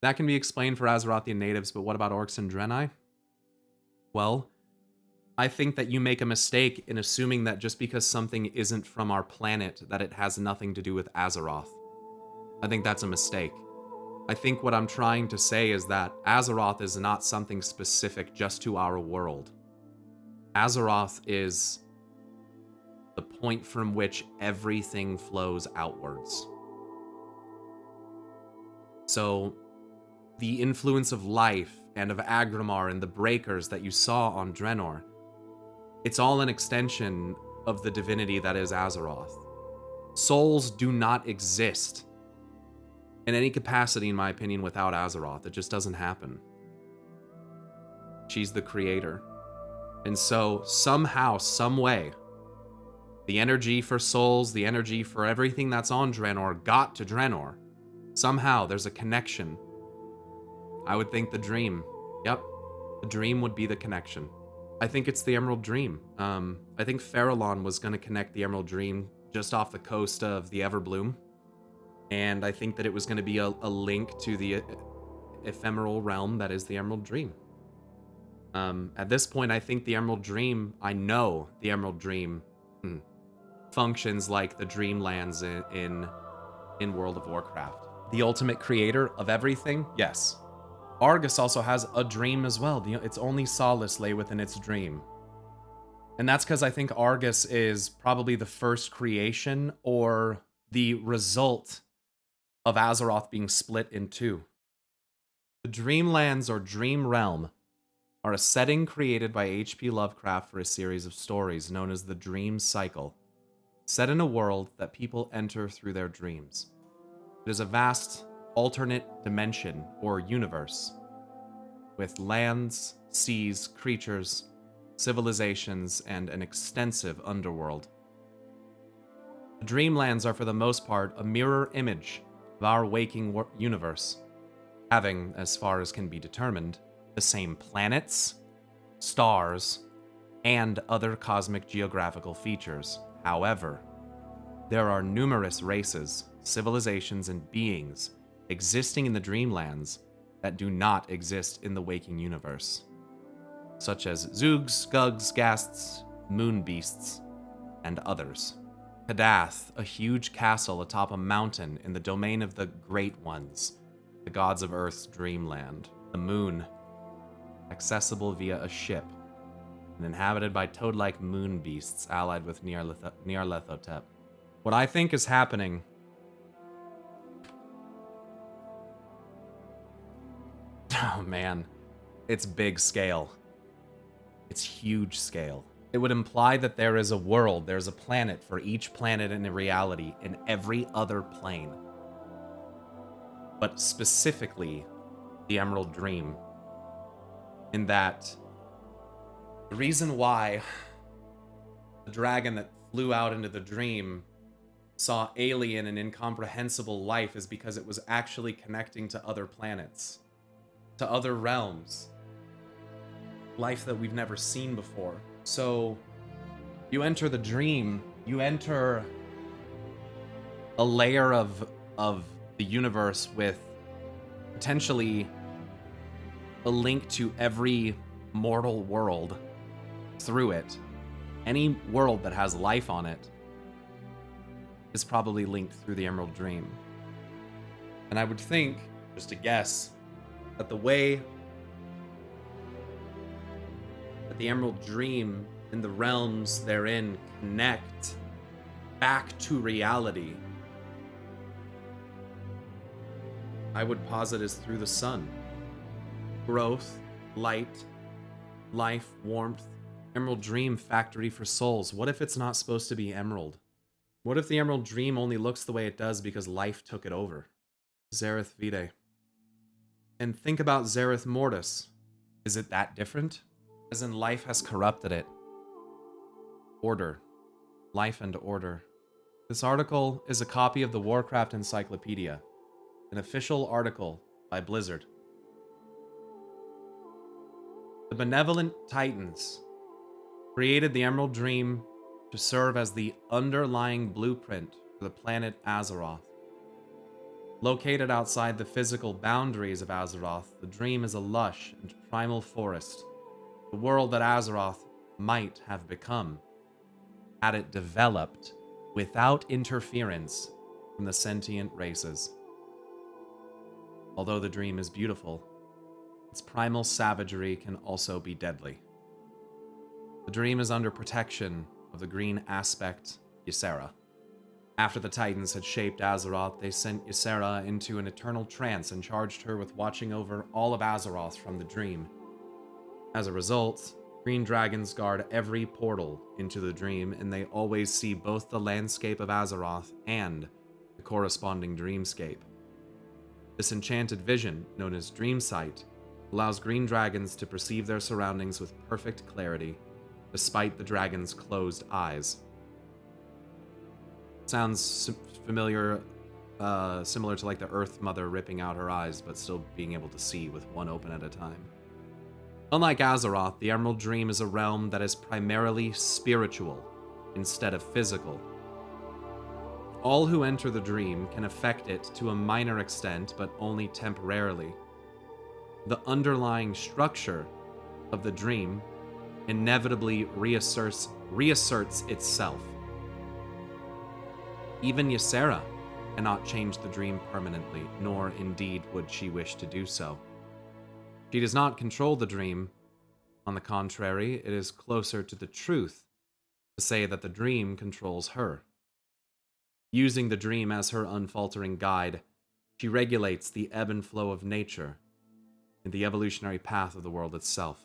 That can be explained for Azerothian natives, but what about orcs and Draenei? Well, I think that you make a mistake in assuming that just because something isn't from our planet, that it has nothing to do with Azeroth. I think that's a mistake. I think what I'm trying to say is that Azeroth is not something specific just to our world. Azeroth is the point from which everything flows outwards. So, the influence of life and of Agrimar and the breakers that you saw on Draenor, it's all an extension of the divinity that is Azeroth. Souls do not exist in any capacity, in my opinion, without Azeroth. It just doesn't happen. She's the creator. And so, somehow, some way, the energy for souls, the energy for everything that's on Draenor got to Draenor. Somehow, there's a connection. I would think the dream. Yep, the dream would be the connection. I think it's the Emerald Dream. I think Farallon was going to connect the Emerald Dream just off the coast of the Everbloom. And I think that it was going to be a link to the ephemeral realm that is the Emerald Dream. At this point, I think the Emerald Dream, I know the Emerald Dream functions like the Dreamlands in World of Warcraft. The ultimate creator of everything? Yes. Argus also has a dream as well. Its only solace lay within its dream. And that's because I think Argus is probably the first creation or the result of Azeroth being split in two. The Dreamlands or Dream Realm are a setting created by H.P. Lovecraft for a series of stories known as the Dream Cycle, set in a world that people enter through their dreams. It is a vast alternate dimension or universe with lands, seas, creatures, civilizations, and an extensive underworld. The Dreamlands are for the most part a mirror image of our waking universe, having, as far as can be determined, the same planets, stars, and other cosmic geographical features. However, there are numerous races, civilizations, and beings existing in the Dreamlands that do not exist in the waking universe, such as Zoogs, Gugs, Ghasts, Moon Beasts, and others. Kadath, a huge castle atop a mountain in the domain of the Great Ones, the gods of Earth's dreamland. The moon, accessible via a ship, and inhabited by toad-like moon beasts allied with Nyarlathotep. What I think is happening oh man, it's big scale. It's huge scale. It would imply that there is a world, there's a planet for each planet in a reality in every other plane. But specifically, the Emerald Dream. In that, the reason why the dragon that flew out into the dream saw alien and incomprehensible life is because it was actually connecting to other planets, to other realms, life that we've never seen before. So you enter the dream, you enter a layer of the universe with potentially a link to every mortal world through it. Any world that has life on it is probably linked through the Emerald Dream. And I would think, just a guess, that the way that the Emerald Dream and the realms therein connect back to reality, I would posit is through the sun. Growth, light, life, warmth. Emerald Dream, factory for souls. What if it's not supposed to be emerald? What if the Emerald Dream only looks the way it does because life took it over? Zereth Vitae. And think about Zereth Mortis. Is it that different? As in, life has corrupted it. Order. Life and order. This article is a copy of the Warcraft Encyclopedia, an official article by Blizzard. The benevolent Titans created the Emerald Dream to serve as the underlying blueprint for the planet Azeroth. Located outside the physical boundaries of Azeroth, the dream is a lush and primal forest, the world that Azeroth might have become, had it developed without interference from the sentient races. Although the dream is beautiful, its primal savagery can also be deadly. The dream is under protection of the green aspect, Ysera. After the Titans had shaped Azeroth, they sent Ysera into an eternal trance and charged her with watching over all of Azeroth from the dream. As a result, green dragons guard every portal into the dream, and they always see both the landscape of Azeroth and the corresponding dreamscape. This enchanted vision, known as Dream Sight, allows green dragons to perceive their surroundings with perfect clarity, despite the dragon's closed eyes. Sounds familiar, similar to like the Earth Mother ripping out her eyes, but still being able to see with one open at a time. Unlike Azeroth, the Emerald Dream is a realm that is primarily spiritual instead of physical. All who enter the dream can affect it to a minor extent, but only temporarily. The underlying structure of the dream inevitably reasserts itself. Even Ysera cannot change the dream permanently, nor indeed would she wish to do so. She does not control the dream. On the contrary, it is closer to the truth to say that the dream controls her. Using the dream as her unfaltering guide, she regulates the ebb and flow of nature and the evolutionary path of the world itself.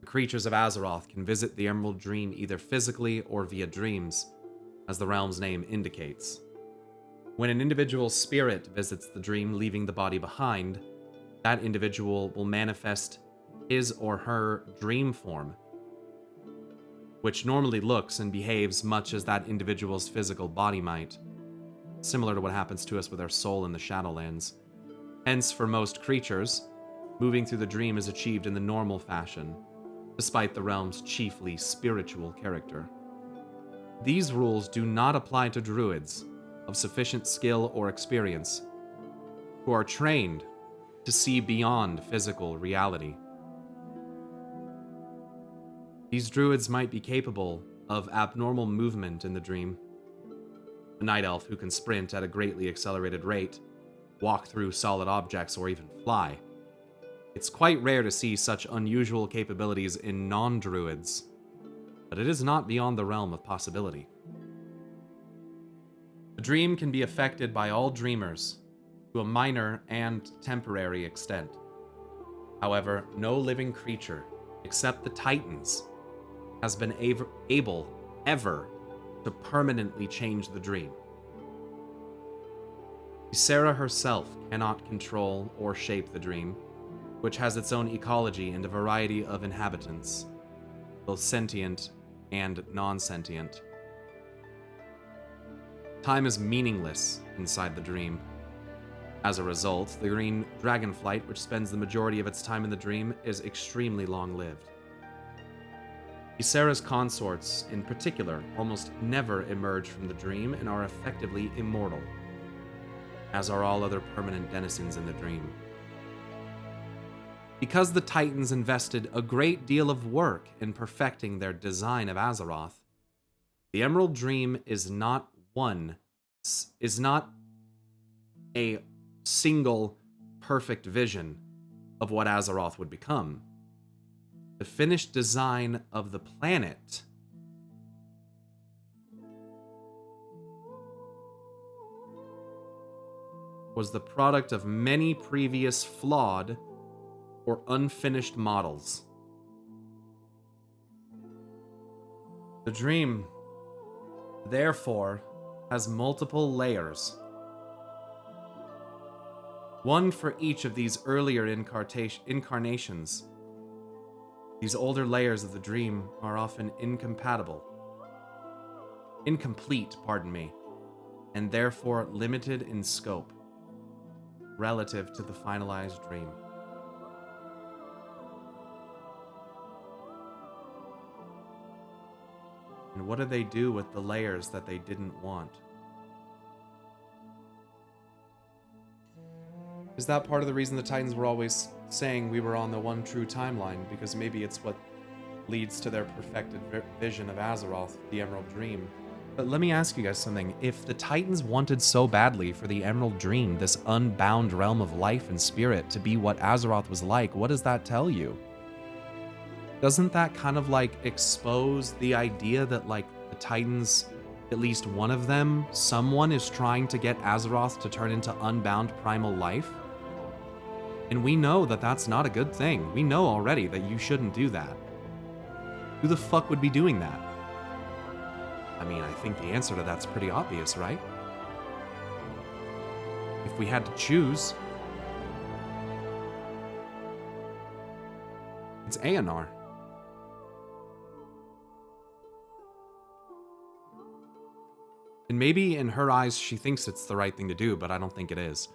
The creatures of Azeroth can visit the Emerald Dream either physically or via dreams, as the realm's name indicates. When an individual's spirit visits the dream, leaving the body behind, that individual will manifest his or her dream form, which normally looks and behaves much as that individual's physical body might, similar to what happens to us with our soul in the Shadowlands. Hence, for most creatures, moving through the dream is achieved in the normal fashion, despite the realm's chiefly spiritual character. These rules do not apply to druids of sufficient skill or experience, who are trained to see beyond physical reality. These druids might be capable of abnormal movement in the dream. A night elf who can sprint at a greatly accelerated rate, walk through solid objects, or even fly. It's quite rare to see such unusual capabilities in non-druids, but it is not beyond the realm of possibility. The dream can be affected by all dreamers to a minor and temporary extent. However, no living creature, except the Titans, has been able ever to permanently change the dream. Ysera herself cannot control or shape the dream, which has its own ecology and a variety of inhabitants, both sentient and non-sentient. Time is meaningless inside the dream. As a result, the green dragonflight, which spends the majority of its time in the dream, is extremely long-lived. Ysera's consorts, in particular, almost never emerge from the dream and are effectively immortal, as are all other permanent denizens in the dream. Because the Titans invested a great deal of work in perfecting their design of Azeroth, the Emerald Dream is not a single perfect vision of what Azeroth would become. The finished design of the planet was the product of many previous flawed or unfinished models. The dream, therefore, has multiple layers, one for each of these earlier incarnations. These older layers of the dream are often incomplete, and therefore limited in scope relative to the finalized dream. And what do they do with the layers that they didn't want? Is that part of the reason the Titans were always saying we were on the one true timeline? Because maybe it's what leads to their perfected vision of Azeroth, the Emerald Dream. But let me ask you guys something. If the Titans wanted so badly for the Emerald Dream, this unbound realm of life and spirit, to be what Azeroth was like, what does that tell you? Doesn't that kind of like expose the idea that like the Titans, at least one of them, someone is trying to get Azeroth to turn into unbound primal life? And we know that that's not a good thing. We know already that you shouldn't do that. Who the fuck would be doing that? I mean, I think the answer to that's pretty obvious, right? If we had to choose, it's Aeonar. And maybe in her eyes, she thinks it's the right thing to do, but I don't think it is.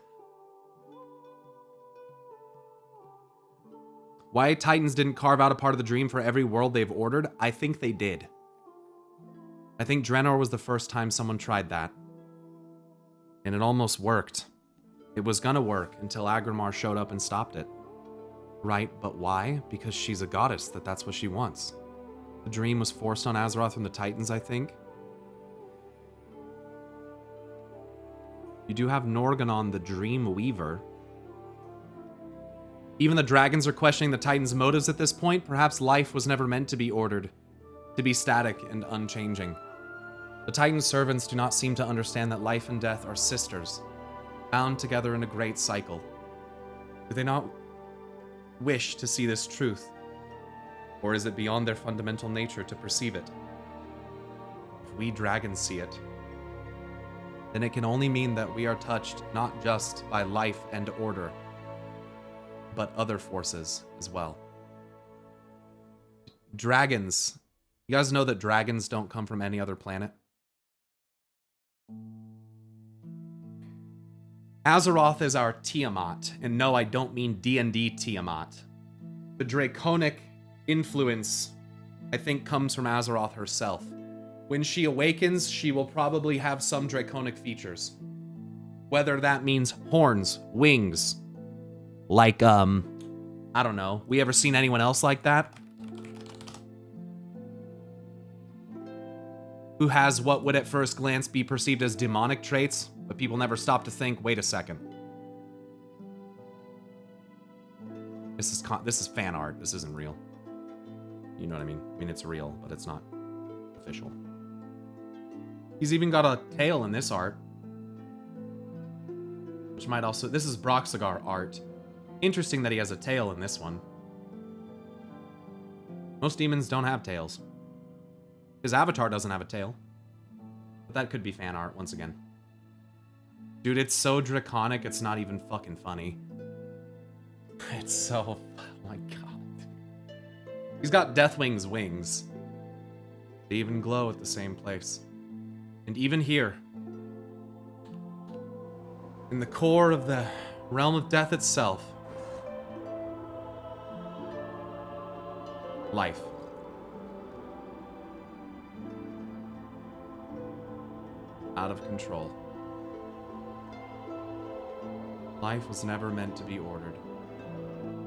Why Titans didn't carve out a part of the dream for every world they've ordered? I think they did. I think Draenor was the first time someone tried that. And it almost worked. It was gonna work until Agrimar showed up and stopped it. Right, but why? Because she's a goddess, that's what she wants. The dream was forced on Azeroth from the Titans, I think. You do have Norganon, the Dream Weaver. Even the dragons are questioning the Titans' motives at this point. Perhaps life was never meant to be ordered, to be static and unchanging. The Titan's servants do not seem to understand that life and death are sisters, bound together in a great cycle. Do they not wish to see this truth? Or is it beyond their fundamental nature to perceive it? If we dragons see it, then it can only mean that we are touched not just by life and order, but other forces as well. Dragons. You guys know that dragons don't come from any other planet? Azeroth is our Tiamat, and no, I don't mean D&D Tiamat. The draconic influence, I think, comes from Azeroth herself. When she awakens, she will probably have some draconic features. Whether that means horns, wings, like, I don't know. We ever seen anyone else like that? Who has what would at first glance be perceived as demonic traits, but people never stop to think, wait a second. This is fan art. This isn't real. You know what I mean? I mean, it's real, but it's not official. He's even got a tail in this art. Which might also... This is Broxagar art. Interesting that he has a tail in this one. Most demons don't have tails. His avatar doesn't have a tail. But that could be fan art, once again. Dude, it's so draconic, it's not even fucking funny. It's so... Oh my god. He's got Deathwing's wings. They even glow at the same place. And even here, in the core of the realm of death itself, life. Out of control. Life was never meant to be ordered.